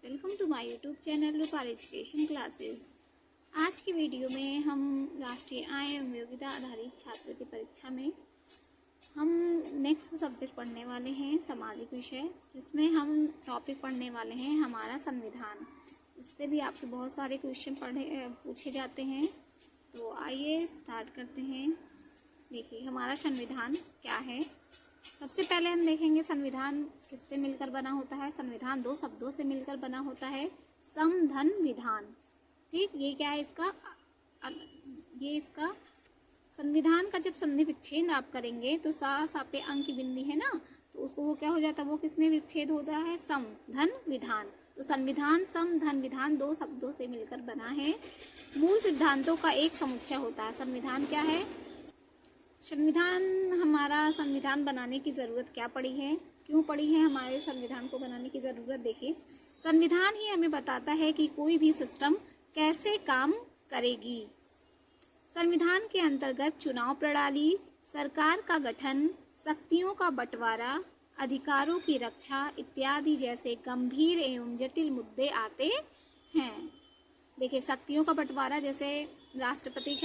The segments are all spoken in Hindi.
Welcome to my YouTube channel Rupal education classes. आज की वीडियो में हम राष्ट्रीय आय एवं योग्यता आधारित छात्रवृत्ति परीक्षा में हम नेक्स्ट सब्जेक्ट पढ़ने वाले हैं सामाजिक विषय, जिसमें हम टॉपिक पढ़ने वाले हैं हमारा संविधान। इससे भी आपके बहुत सारे क्वेश्चन पूछे जाते हैं, तो आइए स्टार्ट करते हैं। देखिए हमारा संविधान क्या है। सबसे पहले हम देखेंगे संविधान किससे मिलकर बना होता है। संविधान दो शब्दों से मिलकर बना होता है, सम धन विधान। ठीक, ये क्या है इसका संविधान का जब संधि विच्छेद आप करेंगे तो सा सापे अंक की बिंदी है ना, तो उसको वो क्या हो जाता है, वो किसमें विच्छेद होता है, सम धन विधान। तो संविधान सम धन विधान दो शब्दों से मिलकर बना है। मूल सिद्धांतों का एक समुच्चय होता है। संविधान क्या है? हमारा संविधान बनाने की ज़रूरत क्या पड़ी है, क्यों पड़ी है हमारे संविधान को बनाने की ज़रूरत? देखिए, संविधान ही हमें बताता है कि कोई भी सिस्टम कैसे काम करेगी। संविधान के अंतर्गत चुनाव प्रणाली, सरकार का गठन, शक्तियों का बंटवारा, अधिकारों की रक्षा इत्यादि जैसे गंभीर एवं जटिल मुद्दे आते हैं। देखिए, शक्तियों का बंटवारा जैसे राष्ट्रपति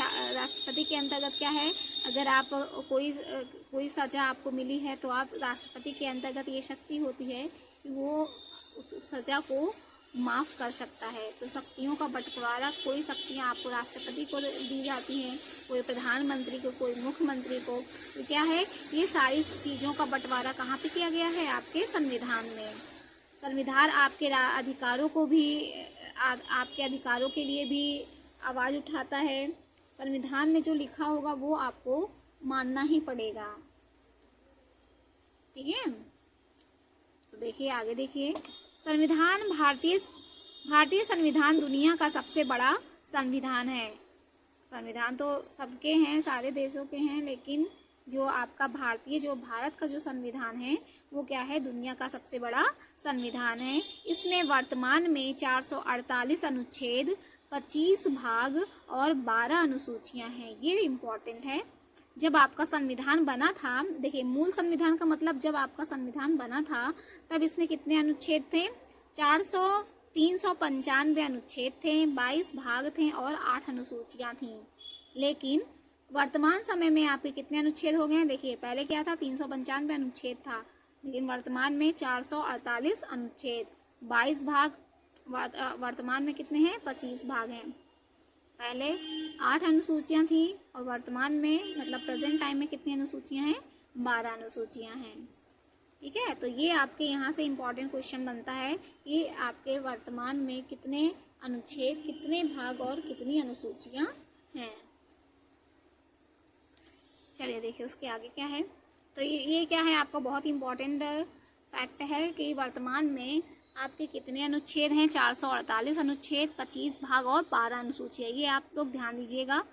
के अंतर्गत क्या है, अगर आप कोई सज़ा आपको मिली है तो आप राष्ट्रपति के अंतर्गत ये शक्ति होती है कि वो उस सज़ा को माफ़ कर सकता है। तो शक्तियों का बंटवारा, कोई शक्तियाँ आपको राष्ट्रपति को दी जाती हैं, कोई प्रधानमंत्री को, कोई मुख्यमंत्री को। तो क्या है, ये सारी चीज़ों का बंटवारा कहाँ पे किया गया है? आपके संविधान में। संविधान आपके अधिकारों के लिए भी आवाज़ उठाता है। संविधान में जो लिखा होगा वो आपको मानना ही पड़ेगा। ठीक है, तो देखिए आगे देखिए, संविधान भारतीय संविधान दुनिया का सबसे बड़ा संविधान है। संविधान तो सबके हैं, सारे देशों के हैं, लेकिन जो आपका भारत का जो संविधान है वो क्या है, दुनिया का सबसे बड़ा संविधान है। इसमें वर्तमान में 448 अनुच्छेद, 25 भाग और 12 अनुसूचियां हैं। ये इम्पोर्टेंट है। जब आपका संविधान बना था, देखिए मूल संविधान का मतलब, जब आपका संविधान बना था तब इसमें कितने अनुच्छेद थे? 395 अनुच्छेद थे, 22 भाग थे और 8 अनुसूचियां थीं। लेकिन वर्तमान समय में आपके कितने अनुच्छेद हो गए हैं? देखिए, पहले क्या था, 395 अनुच्छेद था, लेकिन वर्तमान में 448 अनुच्छेद, 22 भाग, वर्तमान में कितने हैं? 25 भाग हैं। पहले 8 अनुसूचियां थी और वर्तमान में मतलब प्रेजेंट टाइम में कितनी अनुसूचियां हैं? 12 अनुसूचियां हैं। ठीक है, तो ये आपके यहाँ से इम्पोर्टेंट क्वेश्चन बनता है कि आपके वर्तमान में कितने अनुच्छेद, कितने भाग और कितनी अनुसूचियां हैं। चलिए देखिए उसके आगे क्या है। तो ये क्या है, आपका बहुत इम्पोर्टेंट फैक्ट है कि वर्तमान में आपके कितने अनुच्छेद हैं? 448 अनुच्छेद, 25 भाग और 12 अनुसूचियाँ। ये आप लोग ध्यान दीजिएगा।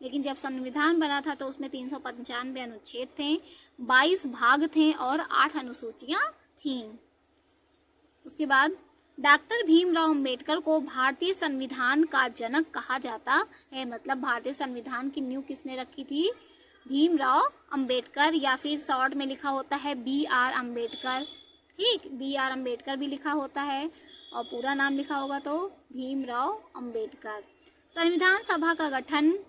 लेकिन जब संविधान बना था तो उसमें 395 अनुच्छेद थे, 22 भाग थे और 8 अनुसूचियाँ थीं। उसके बाद डॉक्टर भीमराव अंबेडकर को भारतीय संविधान का जनक कहा जाता है। मतलब भारतीय संविधान की नींव किसने रखी थी? भीमराव अंबेडकर, या फिर शॉर्ट में लिखा होता है BR अम्बेडकर। ठीक, BR अम्बेडकर भी लिखा होता है और पूरा नाम लिखा होगा तो भीमराव अंबेडकर। संविधान सभा का गठन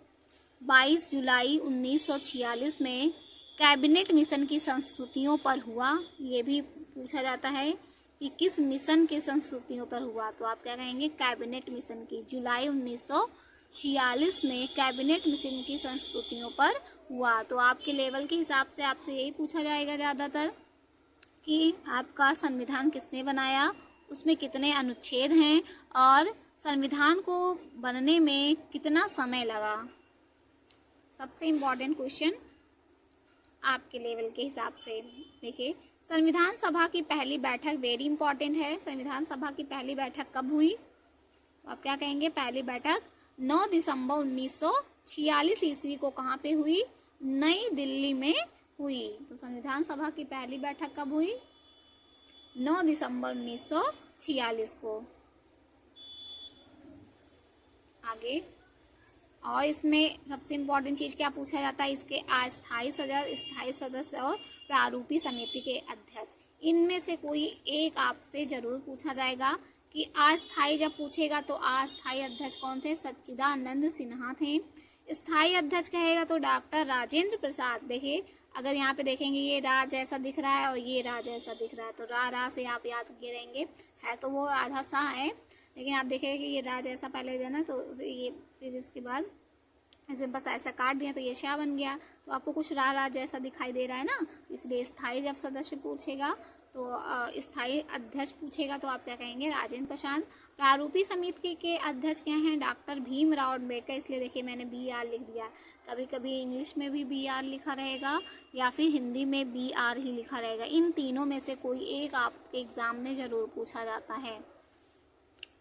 22 जुलाई 1946 में कैबिनेट मिशन की संस्तुतियों पर हुआ। ये भी पूछा जाता है कि किस मिशन की संस्तुतियों पर हुआ, तो आप क्या कहेंगे? कैबिनेट मिशन की। जुलाई 1946 में कैबिनेट मिशन की संस्तुतियों पर हुआ। तो आपके लेवल के हिसाब से आपसे यही पूछा जाएगा ज़्यादातर कि आपका संविधान किसने बनाया, उसमें कितने अनुच्छेद हैं और संविधान को बनने में कितना समय लगा। सबसे इम्पोर्टेंट क्वेश्चन आपके लेवल के हिसाब से। देखिए, संविधान सभा की पहली बैठक वेरी इंपॉर्टेंट है। संविधान सभा की पहली बैठक कब हुई? तो आप क्या कहेंगे? पहली बैठक 9 दिसंबर 1946 ईस्वी को कहाँ पे हुई? नई दिल्ली में हुई। तो संविधान सभा की पहली बैठक कब हुई? 9 दिसंबर 1946 को। आगे, और इसमें सबसे इम्पोर्टेंट चीज़ क्या पूछा जाता है? इसके अस्थायी सदस्य, स्थायी सदस्य और प्रारूपी समिति के अध्यक्ष। इनमें से कोई एक आपसे ज़रूर पूछा जाएगा कि अस्थायी जब पूछेगा तो अस्थायी अध्यक्ष कौन थे? सच्चिदानंद सिन्हा थे। स्थायी अध्यक्ष कहेगा तो डॉक्टर राजेंद्र प्रसाद। देखिए अगर यहाँ पे देखेंगे ये रा जैसा दिख रहा है और ये रा जैसा दिख रहा है, तो रा से आप याद किए रहेंगे, है तो वो आधा सा है, लेकिन आप देखेंगे कि ये रा जैसा पहले देना, तो ये फिर इसके बाद ऐसे बस ऐसा काट दिया तो ये शाह बन गया, तो आपको कुछ रा जैसा दिखाई दे रहा है ना, तो इसलिए स्थायी जब सदस्य पूछेगा तो स्थायी अध्यक्ष पूछेगा तो आप क्या कहेंगे? राजेंद्र प्रसाद। प्रारूपी समिति के अध्यक्ष क्या हैं? डॉक्टर भीमराव अम्बेडकर। इसलिए देखिए मैंने BR लिख दिया, कभी कभी इंग्लिश में भी BR लिखा रहेगा या फिर हिंदी में BR ही लिखा रहेगा, इन तीनों में से कोई एक आपके एग्जाम में ज़रूर पूछा जाता है।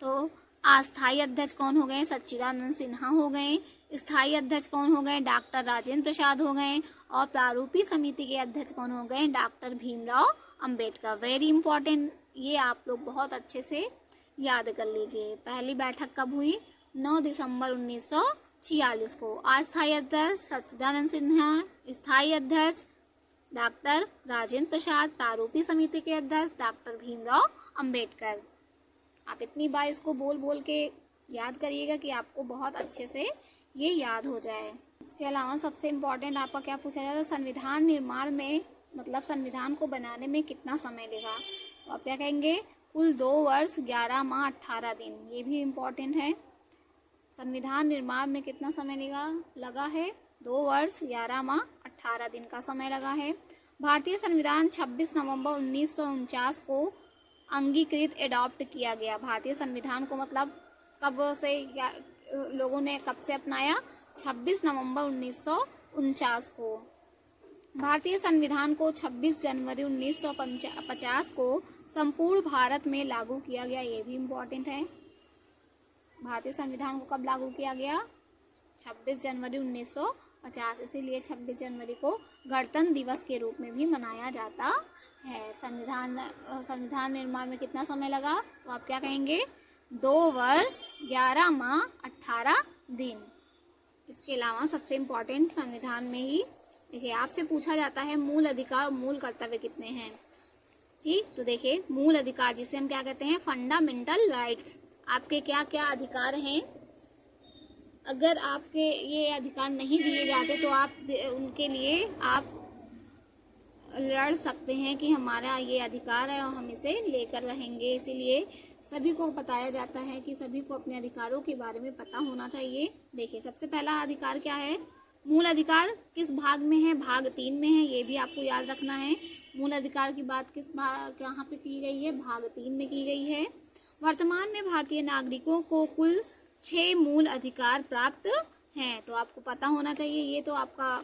तो अस्थायी अध्यक्ष कौन हो गए? सच्चिदानंद सिन्हा हो गए। स्थायी अध्यक्ष कौन हो गए? डॉक्टर राजेंद्र प्रसाद हो गए। और प्रारूपी समिति के अध्यक्ष कौन हो गए? Doctor Bhimrao Ambedkar. Very important, ये आप लोग बहुत अच्छे से याद कर लीजिए। पहली बैठक कब हुई? 9 दिसंबर 1946 को। अस्थायी अध्यक्ष सच्चिदानंद सिन्हा, स्थायी अध्यक्ष डॉक्टर राजेंद्र प्रसाद, प्रारूपी समिति के अध्यक्ष डॉक्टर भीमराव अंबेडकर। आप इतनी बार इसको बोल बोल के याद करिएगा कि आपको बहुत अच्छे से ये याद हो जाए। इसके अलावा सबसे इम्पोर्टेंट आपका क्या पूछा जाता है? संविधान निर्माण में, मतलब संविधान को बनाने में कितना समय लगा? तो आप क्या कहेंगे? कुल 2 वर्ष 11 माह 18 दिन। ये भी इम्पोर्टेंट है। संविधान निर्माण में कितना समय लगा है? 2 वर्ष 11 माह 18 दिन का समय लगा है। भारतीय संविधान 26 नवंबर 1949 को अंगीकृत एडॉप्ट किया गया। भारतीय संविधान को मतलब कब से लोगों ने कब से अपनाया? 26 नवंबर 1949 को। भारतीय संविधान को 26 जनवरी 1950 को संपूर्ण भारत में लागू किया गया। ये भी इम्पोर्टेंट है। भारतीय संविधान को कब लागू किया गया? 26 जनवरी 1950। इसीलिए 26 जनवरी को गणतंत्र दिवस के रूप में भी मनाया जाता है। संविधान निर्माण में कितना समय लगा? तो आप क्या कहेंगे? 2 वर्ष 11 माह 18 दिन। इसके अलावा सबसे इम्पोर्टेंट संविधान में ही देखिए आपसे पूछा जाता है मूल अधिकार, मूल कर्तव्य कितने हैं? ठीक, तो देखिए मूल अधिकार जिसे हम क्या कहते हैं? Fundamental rights. आपके क्या क्या अधिकार हैं? अगर आपके ये अधिकार नहीं दिए जाते तो आप उनके लिए आप लड़ सकते हैं कि हमारा ये अधिकार है और हम इसे लेकर रहेंगे। इसीलिए सभी को बताया जाता है कि सभी को अपने अधिकारों के बारे में पता होना चाहिए। देखिए सबसे पहला अधिकार क्या है? मूल अधिकार किस भाग में है? भाग 3 में है। ये भी आपको याद रखना है। मूल अधिकार की बात किस भाग कहाँ पे की गई है? भाग 3 में की गई है। वर्तमान में भारतीय नागरिकों को कुल 6 मूल अधिकार प्राप्त हैं। तो आपको पता होना चाहिए। ये तो आपका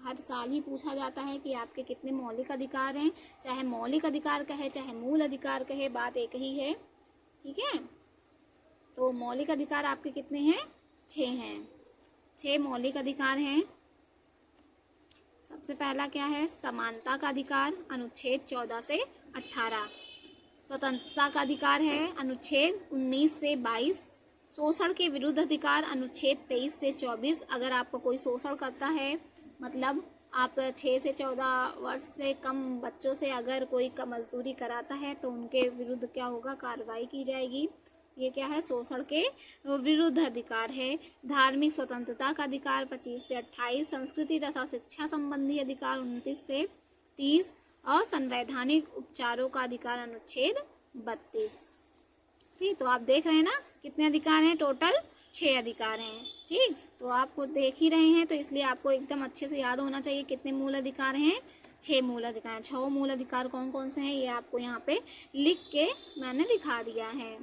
हर साल ही पूछा जाता है कि आपके कितने मौलिक अधिकार हैं। चाहे मौलिक अधिकार कहे चाहे मूल अधिकार कहे, बात एक ही है। ठीक है, तो मौलिक अधिकार आपके कितने हैं? 6 हैं। 6 मौलिक अधिकार हैं। सबसे पहला क्या है? समानता का अधिकार, अनुच्छेद 14 से 18। स्वतंत्रता का अधिकार है, अनुच्छेद 19 से 22। शोषण के विरुद्ध अधिकार, अनुच्छेद 23 से 24। अगर आपको कोई शोषण करता है, मतलब आप 6 से 14 वर्ष से कम बच्चों से अगर कोई मजदूरी कराता है तो उनके विरुद्ध क्या होगा? कार्रवाई की जाएगी। ये क्या है? शोषण के विरुद्ध अधिकार है। धार्मिक स्वतंत्रता का अधिकार 25 से 28। संस्कृति तथा शिक्षा संबंधी अधिकार 29 से 30। और संवैधानिक उपचारों का अधिकार, अनुच्छेद 32। ठीक, तो आप देख रहे हैं ना कितने अधिकार हैं? टोटल 6 अधिकार हैं। ठीक, तो आपको देख ही रहे हैं तो इसलिए आपको एकदम अच्छे से याद होना चाहिए कितने मूल अधिकार हैं? 6 मूल अधिकार। 6 मूल अधिकार कौन कौन से हैं ये आपको यहाँ पे लिख के मैंने दिखा दिया है।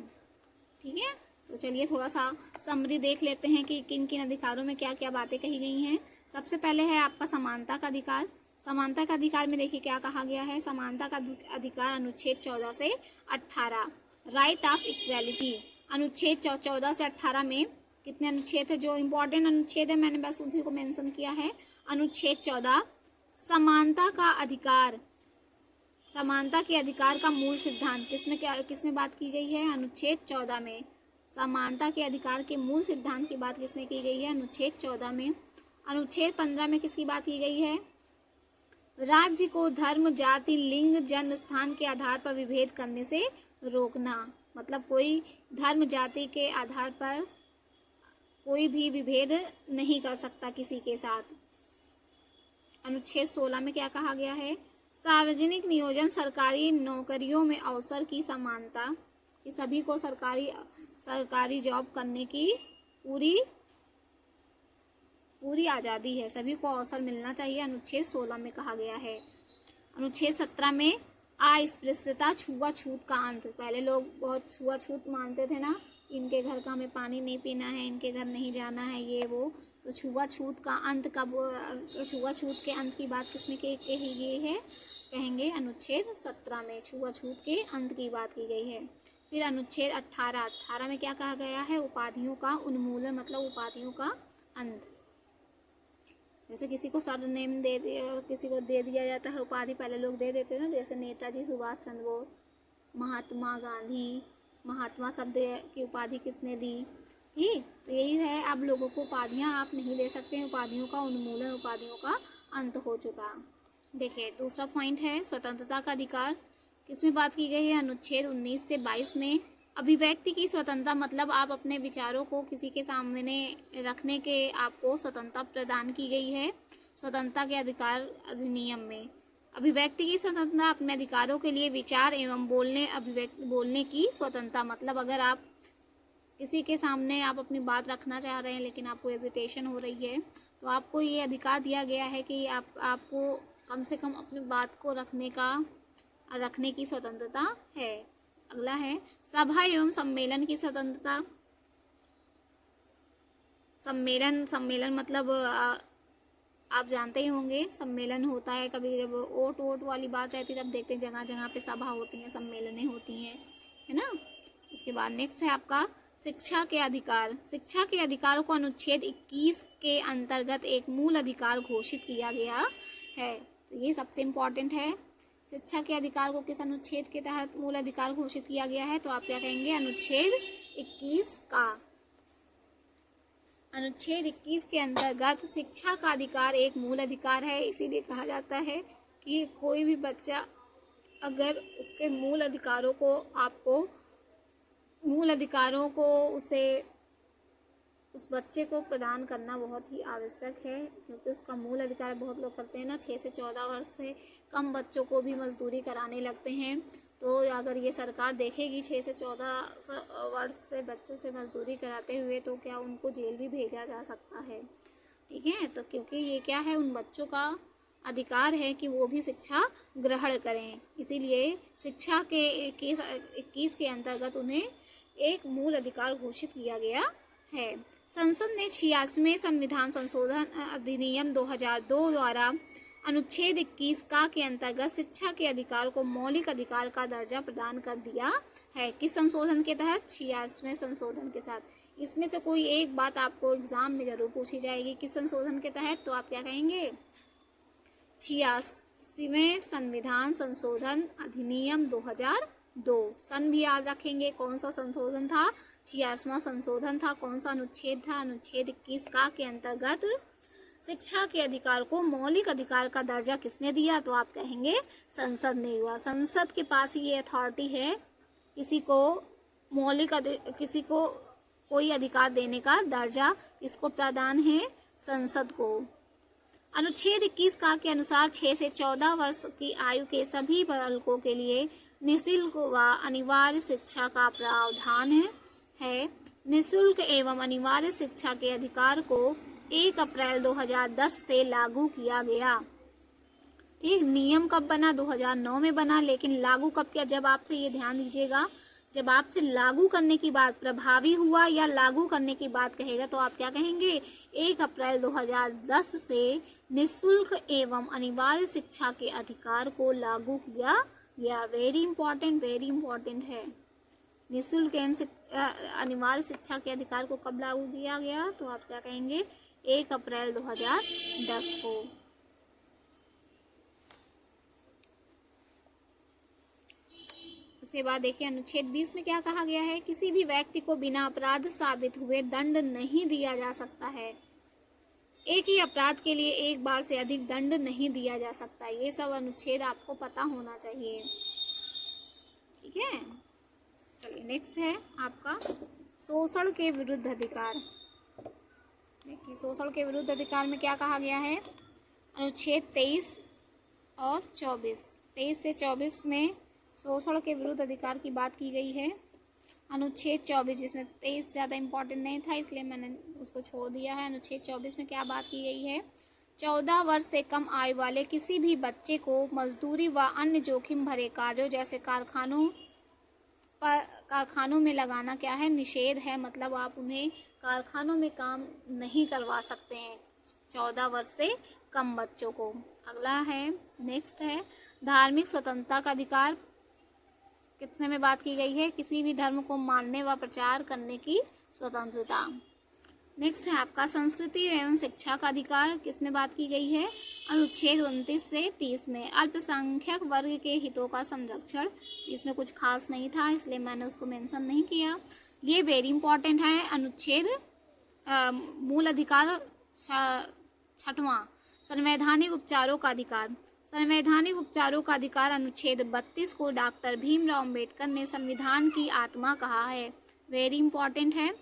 ठीक है, तो चलिए थोड़ा सा समरी देख लेते हैं कि किन किन अधिकारों में क्या क्या बातें कही गई हैं। सबसे पहले है आपका समानता का अधिकार। समानता का अधिकार में देखिए क्या कहा गया है? समानता का अधिकार अनुच्छेद 14 से 18। राइट ऑफ इक्वालिटी, अनुच्छेद 14 से 18 में कितने अनुच्छेद है? जो इम्पोर्टेंट अनुच्छेद है मैंने बस उसी को मेंशन किया है। अनुच्छेद 14 समानता का अधिकार। समानता के अधिकार का मूल सिद्धांत किसमें बात की गई है? अनुच्छेद 14 में। समानता के अधिकार के मूल सिद्धांत की बात किसमें की गई है? अनुच्छेद 14 में। अनुच्छेद 15 में किसकी बात की गई है? राज्य को धर्म, जाति, लिंग, जन्म स्थान के आधार पर विभेद करने से रोकना। मतलब कोई धर्म जाति के आधार पर कोई भी विभेद नहीं कर सकता किसी के साथ। अनुच्छेद 16 में क्या कहा गया है? सार्वजनिक नियोजन सरकारी नौकरियों में अवसर की समानता, कि सभी को सरकारी जॉब करने की पूरी आज़ादी है, सभी को अवसर मिलना चाहिए, अनुच्छेद 16 में कहा गया है। अनुच्छेद 17 में अस्पृश्यता छुआछूत का अंत। पहले लोग बहुत छुआछूत मानते थे ना, इनके घर का हमें पानी नहीं पीना है, इनके घर नहीं जाना है, ये वो। तो छुआछूत का अंत कब, छुआछूत के अंत की बात किसमें कही गई है? कहेंगे अनुच्छेद 17 में छुआछूत के अंत की बात की गई है। फिर अनुच्छेद 18 में क्या कहा गया है? उपाधियों का उन्मूलन, मतलब उपाधियों का अंत। जैसे किसी को सरनेम किसी को दे दिया जाता है उपाधि, पहले लोग दे देते ना, जैसे नेताजी सुभाष चंद्र बोस, महात्मा गांधी, महात्मा शब्द की उपाधि किसने दी? ठीक, तो यही है, अब लोगों को उपाधियां आप नहीं दे सकते, उपाधियों का उन्मूलन, उपाधियों का अंत हो चुका। देखिए दूसरा पॉइंट है स्वतंत्रता का अधिकार। किसमें बात की गई है? अनुच्छेद 19 से 22 में। अभिव्यक्ति की स्वतंत्रता, मतलब आप अपने विचारों को किसी के सामने रखने के आपको स्वतंत्रता प्रदान की गई है स्वतंत्रता के अधिकार अधिनियम में। अभिव्यक्ति की स्वतंत्रता, अपने अधिकारों के लिए विचार एवं बोलने की स्वतंत्रता, मतलब अगर आप किसी के सामने आप अपनी बात रखना चाह रहे हैं लेकिन आपको हेजिटेशन हो रही है, तो आपको ये अधिकार दिया गया है कि आपको कम से कम अपनी बात को रखने की स्वतंत्रता है। अगला है सभा एवं सम्मेलन की स्वतंत्रता। सम्मेलन मतलब आप जानते ही होंगे, सम्मेलन होता है कभी जब वोट वाली बात रहती है, तब देखते हैं जगह जगह पे सभा होती हैं, सम्मेलनें होती हैं, है ना। उसके बाद नेक्स्ट है आपका शिक्षा के अधिकार। शिक्षा के अधिकारों को अनुच्छेद 21 के अंतर्गत एक मूल अधिकार घोषित किया गया है। तो ये सबसे इम्पोर्टेंट है, शिक्षा के अधिकार को किस अनुच्छेद के तहत मूल अधिकार घोषित किया गया है? तो आप क्या कहेंगे? अनुच्छेद 21 का। अनुच्छेद 21 के अंतर्गत शिक्षा का अधिकार एक मूल अधिकार है, इसीलिए कहा जाता है कि कोई भी बच्चा अगर उसके मूल अधिकारों को उस बच्चे को प्रदान करना बहुत ही आवश्यक है, क्योंकि उसका मूल अधिकार बहुत लोग करते हैं ना, 6 से 14 वर्ष से कम बच्चों को भी मजदूरी कराने लगते हैं। तो अगर ये सरकार देखेगी 6 से 14 वर्ष से बच्चों से मजदूरी कराते हुए, तो क्या उनको जेल भी भेजा जा सकता है? ठीक है, तो क्योंकि ये क्या है, उन बच्चों का अधिकार है कि वो भी शिक्षा ग्रहण करें, इसीलिए शिक्षा के 21 के अंतर्गत उन्हें एक मूल अधिकार घोषित किया गया है। संसद ने 86वें संविधान संशोधन अधिनियम 2002 द्वारा अनुच्छेद 21 का के अंतर्गत शिक्षा के अधिकार को मौलिक अधिकार का दर्जा प्रदान कर दिया है। किस संशोधन के तहत? 86वें संशोधन के साथ। इसमें से कोई एक बात आपको एग्जाम में जरूर पूछी जाएगी, किस संशोधन के तहत? तो आप क्या कहेंगे? 86वें संविधान संशोधन अधिनियम 2002। सन भी याद रखेंगे, कौन सा संशोधन था? 86वां संशोधन था। कौन सा अनुच्छेद था? अनुच्छेद 21 का के अंतर्गत शिक्षा के अधिकार को मौलिक अधिकार का दर्जा किसने दिया? तो आप कहेंगे संसद ने हुआ। संसद के पास ये अथॉरिटी है किसी को कोई अधिकार देने का दर्जा इसको प्रदान है, संसद को। अनुच्छेद 21 का के अनुसार 6 से 14 वर्ष की आयु के सभी बालकों के लिए निःशुल्क व अनिवार्य शिक्षा का प्रावधान है। निःशुल्क एवं अनिवार्य शिक्षा के अधिकार को 1 अप्रैल 2010 से लागू किया गया। ठीक, नियम कब बना? 2009 में बना, लेकिन लागू कब किया? जब आपसे ये ध्यान दीजिएगा, जब आपसे लागू करने की बात, प्रभावी हुआ या लागू करने की बात कहेगा, तो आप क्या कहेंगे? 1 अप्रैल 2010 से निःशुल्क एवं अनिवार्य शिक्षा के अधिकार को लागू किया गया। वेरी इंपॉर्टेंट है। निःशुल्क एवं अनिवार्य शिक्षा के अधिकार को कब लागू किया गया? तो आप क्या कहेंगे? 1 अप्रैल 2010 को। उसके बाद देखिए अनुच्छेद 20 में क्या कहा गया है? किसी भी व्यक्ति को बिना अपराध साबित हुए दंड नहीं दिया जा सकता है। एक ही अपराध के लिए एक बार से अधिक दंड नहीं दिया जा सकता। ये सब अनुच्छेद आपको पता होना चाहिए, ठीक है। चलिए नेक्स्ट है आपका शोषण के विरुद्ध अधिकार। देखिए शोषण के विरुद्ध अधिकार में क्या कहा गया है, अनुच्छेद 23 और 24, 23 से 24 में शोषण के विरुद्ध अधिकार की बात की गई है। अनुच्छेद 24, जिसमें 23 ज़्यादा इम्पोर्टेंट नहीं था इसलिए मैंने उसको छोड़ दिया है। अनुच्छेद 24 में क्या बात की गई है, 14 वर्ष से कम आयु वाले किसी भी बच्चे को मजदूरी व अन्य जोखिम भरे कार्यों जैसे कारखानों में लगाना क्या है, निषेध है। मतलब आप उन्हें कारखानों में काम नहीं करवा सकते हैं 14 वर्ष से कम बच्चों को। अगला है नेक्स्ट है धार्मिक स्वतंत्रता का अधिकार। कितने में बात की गई है, किसी भी धर्म को मानने व प्रचार करने की स्वतंत्रता। नेक्स्ट है आपका संस्कृति एवं शिक्षा का अधिकार। किसमें बात की गई है, अनुच्छेद 29 से 30 में। अल्पसंख्यक वर्ग के हितों का संरक्षण, इसमें कुछ खास नहीं था इसलिए मैंने उसको मेंशन नहीं किया। ये वेरी इंपॉर्टेंट है। अनुच्छेद मूल अधिकार 6वां संवैधानिक उपचारों का अधिकार। संवैधानिक उपचारों का अधिकार अनुच्छेद 32 को डॉक्टर भीमराव अंबेडकर ने संविधान की आत्मा कहा है। वेरी इंपॉर्टेंट है।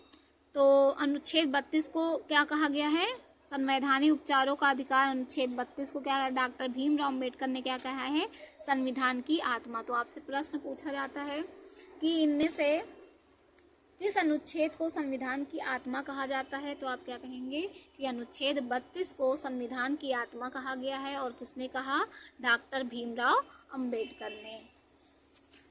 तो अनुच्छेद 32 को क्या कहा गया है, संवैधानिक उपचारों का अधिकार। अनुच्छेद 32 को क्या डॉक्टर भीमराव अंबेडकर ने क्या कहा है, संविधान की आत्मा। तो आपसे प्रश्न पूछा जाता है कि इनमें से किस अनुच्छेद को संविधान की आत्मा कहा जाता है, तो आप क्या कहेंगे कि अनुच्छेद 32 को संविधान की आत्मा कहा गया है। और किसने कहा, डॉक्टर भीमराव अंबेडकर ने।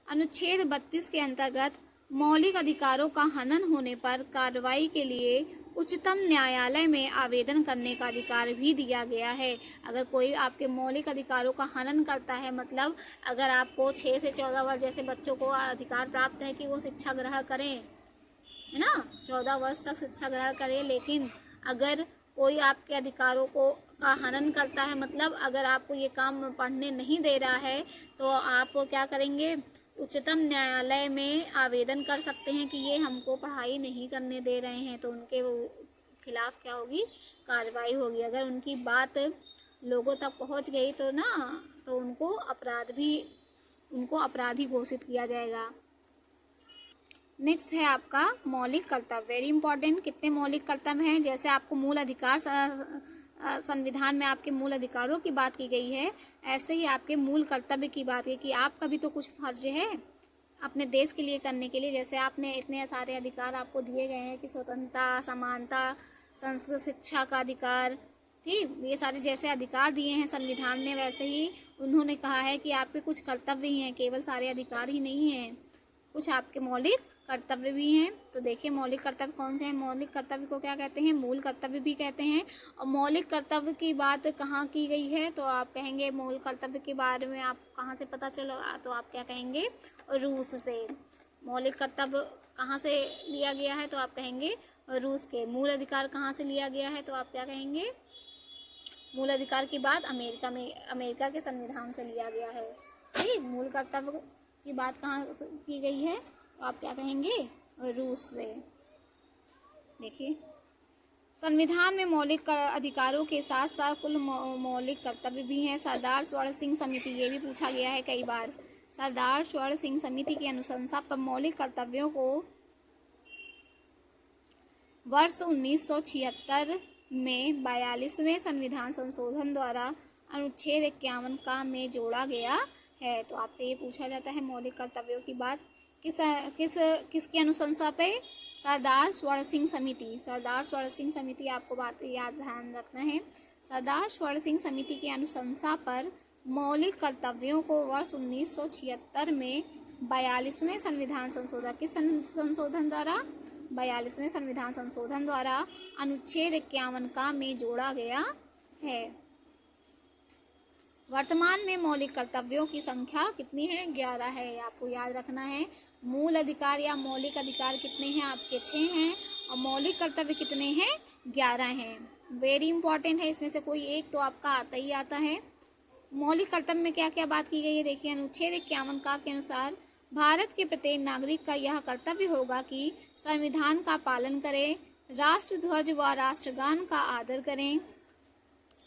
अनुच्छेद 32 के अंतर्गत मौलिक अधिकारों का हनन होने पर कार्रवाई के लिए उच्चतम न्यायालय में आवेदन करने का अधिकार भी दिया गया है। अगर कोई आपके मौलिक अधिकारों का हनन करता है, मतलब अगर आपको 6 से 14 वर्ष जैसे बच्चों को अधिकार प्राप्त है कि वो शिक्षा ग्रहण करें, है ना, 14 वर्ष तक शिक्षा ग्रहण करें, लेकिन अगर कोई आपके अधिकारों को का हनन करता है, मतलब अगर आपको ये काम पढ़ने नहीं दे रहा है, तो आप क्या करेंगे, उच्चतम न्यायालय में आवेदन कर सकते हैं कि ये हमको पढ़ाई नहीं करने दे रहे हैं। तो उनके खिलाफ क्या होगी, कार्रवाई होगी। अगर उनकी बात लोगों तक पहुंच गई तो तो उनको अपराधी घोषित किया जाएगा। नेक्स्ट है आपका मौलिक कर्तव्य। Very important. कितने मौलिक कर्तव्य हैं, जैसे आपको मूल अधिकार, संविधान में आपके मूल अधिकारों की बात की गई है, ऐसे ही आपके मूल कर्तव्य की बात है कि आपका भी तो कुछ फर्ज है अपने देश के लिए करने के लिए। जैसे आपने इतने सारे अधिकार आपको दिए गए हैं कि स्वतंत्रता, समानता, संस्कृत शिक्षा का अधिकार, ठीक, ये सारे जैसे अधिकार दिए हैं संविधान ने, वैसे ही उन्होंने कहा है कि आपके कुछ कर्तव्य ही हैं, केवल सारे अधिकार ही नहीं हैं, कुछ आपके मौलिक कर्तव्य भी हैं। तो देखिए मौलिक कर्तव्य कौन से हैं। मौलिक कर्तव्य को क्या कहते हैं, मूल कर्तव्य भी कहते हैं। और मौलिक कर्तव्य की बात कहाँ की गई है, तो आप कहेंगे मूल कर्तव्य के बारे में आप कहाँ से पता चला, तो आप क्या कहेंगे, रूस से। मौलिक कर्तव्य कहाँ से लिया गया है, तो आप कहेंगे रूस के। मूल अधिकार कहाँ से लिया गया है, तो आप क्या कहेंगे, मूल अधिकार की बात अमेरिका के संविधान से लिया गया है। ठीक, मूल कर्तव्य की बात कहाँ की गई है, तो आप क्या कहेंगे, रूस से। देखिए संविधान में मौलिक अधिकारों के साथ साथ कुल मौलिक कर्तव्य भी हैं। सरदार स्वर्ण सिंह समिति, ये भी पूछा गया है कई बार, सरदार स्वर्ण सिंह समिति की अनुशंसा पर मौलिक कर्तव्यों को वर्ष 1976 में 42वें संविधान संशोधन द्वारा अनुच्छेद 51 में जोड़ा गया है। तो आपसे ये पूछा जाता है मौलिक कर्तव्यों की बात किसकी अनुशंसा पे, सरदार स्वर्ण सिंह समिति। सरदार स्वर्ण सिंह समिति, आपको बात याद ध्यान रखना है, सरदार स्वर्ण सिंह समिति की अनुशंसा पर मौलिक कर्तव्यों को वर्ष 1976 में 42वें संविधान संशोधन, किस संशोधन द्वारा, 42वें संविधान संशोधन द्वारा अनुच्छेद 51 में जोड़ा गया है। वर्तमान में मौलिक कर्तव्यों की संख्या कितनी है, 11 है। आपको याद रखना है मूल अधिकार या मौलिक अधिकार कितने हैं, आपके 6 हैं, और मौलिक कर्तव्य कितने हैं, 11 हैं। वेरी इंपॉर्टेंट है, इसमें से कोई एक तो आपका आता ही आता है। मौलिक कर्तव्य में क्या क्या बात की गई है, देखिए अनुच्छेद 51 के अनुसार भारत के प्रत्येक नागरिक का यह कर्तव्य होगा कि संविधान का पालन करें, राष्ट्र ध्वज व राष्ट्रगान का आदर करें,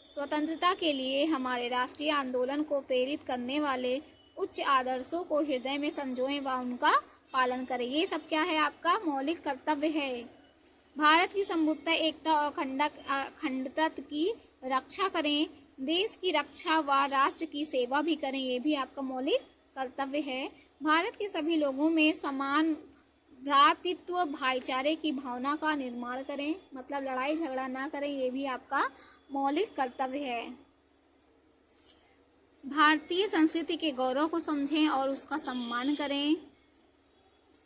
स्वतंत्रता के लिए हमारे राष्ट्रीय आंदोलन को प्रेरित करने वाले उच्च आदर्शों को हृदय में संजोएं व उनका पालन करें। ये सब क्या है, आपका मौलिक कर्तव्य है। भारत की संपूर्णता, एकता और अखंडता की रक्षा करें। देश की रक्षा व राष्ट्र की सेवा भी करें, ये भी आपका मौलिक कर्तव्य है। भारत के सभी लोगों में समान भ्रातृत्व भाईचारे की भावना का निर्माण करें, मतलब लड़ाई झगड़ा ना करें, ये भी आपका मौलिक कर्तव्य है। भारतीय संस्कृति के गौरव को समझें और उसका सम्मान करें।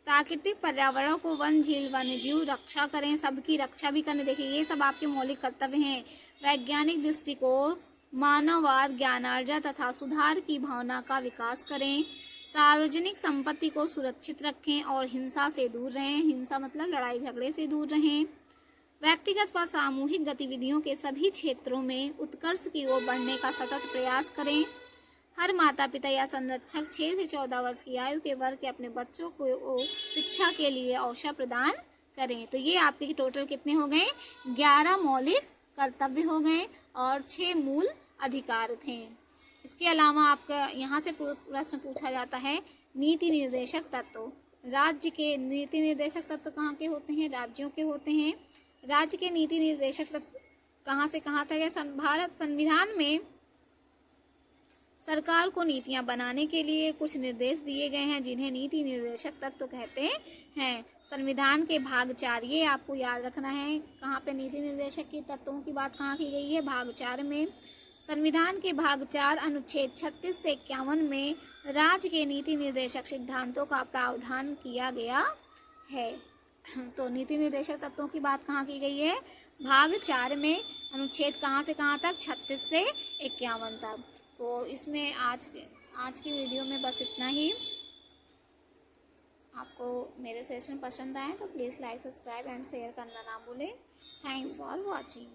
प्राकृतिक पर्यावरण को वन झील वन्यजीव रक्षा करें, सबकी रक्षा भी करने, देखिए ये सब आपके मौलिक कर्तव्य हैं। वैज्ञानिक दृष्टिकोण, मानववाद, ज्ञानार्जन तथा सुधार की भावना का विकास करें। सार्वजनिक संपत्ति को सुरक्षित रखें और हिंसा से दूर रहें, हिंसा मतलब लड़ाई झगड़े से दूर रहें। व्यक्तिगत व सामूहिक गतिविधियों के सभी क्षेत्रों में उत्कर्ष की ओर बढ़ने का सतत प्रयास करें। हर माता पिता या संरक्षक 6 से 14 वर्ष की आयु के वर्ग के अपने बच्चों को शिक्षा के लिए अवसर प्रदान करें। तो ये आपके टोटल कितने हो गए, 11 मौलिक कर्तव्य हो गए और 6 मूल अधिकार थे। इसके अलावा आपका यहाँ से प्रश्न पूछा जाता है, नीति निर्देशक तत्व। राज्य के नीति निर्देशक तत्व कहाँ के होते हैं, राज्यों के होते हैं। राज्य के नीति निर्देशक तत्व कहाँ से कहाँ तक है, भारत संविधान में सरकार को नीतियां बनाने के लिए कुछ निर्देश दिए गए हैं, जिन्हें नीति निर्देशक तत्व कहते हैं। संविधान के भाग 4, ये आपको याद रखना है, कहाँ पे नीति निर्देशक के तत्वों की बात कहाँ की गई है, भाग 4 में। संविधान के भाग 4 अनुच्छेद 36 से 51 में राज्य के नीति निर्देशक सिद्धांतों का प्रावधान किया गया है। तो नीति निर्देशक तत्वों की बात कहाँ की गई है, भाग 4 में, अनुच्छेद कहाँ से कहाँ तक, 36 से 51 तक। तो इसमें आज की वीडियो में बस इतना ही। आपको मेरे सेशन पसंद आए तो please like, subscribe and share करना ना भूलें। Thanks for watching.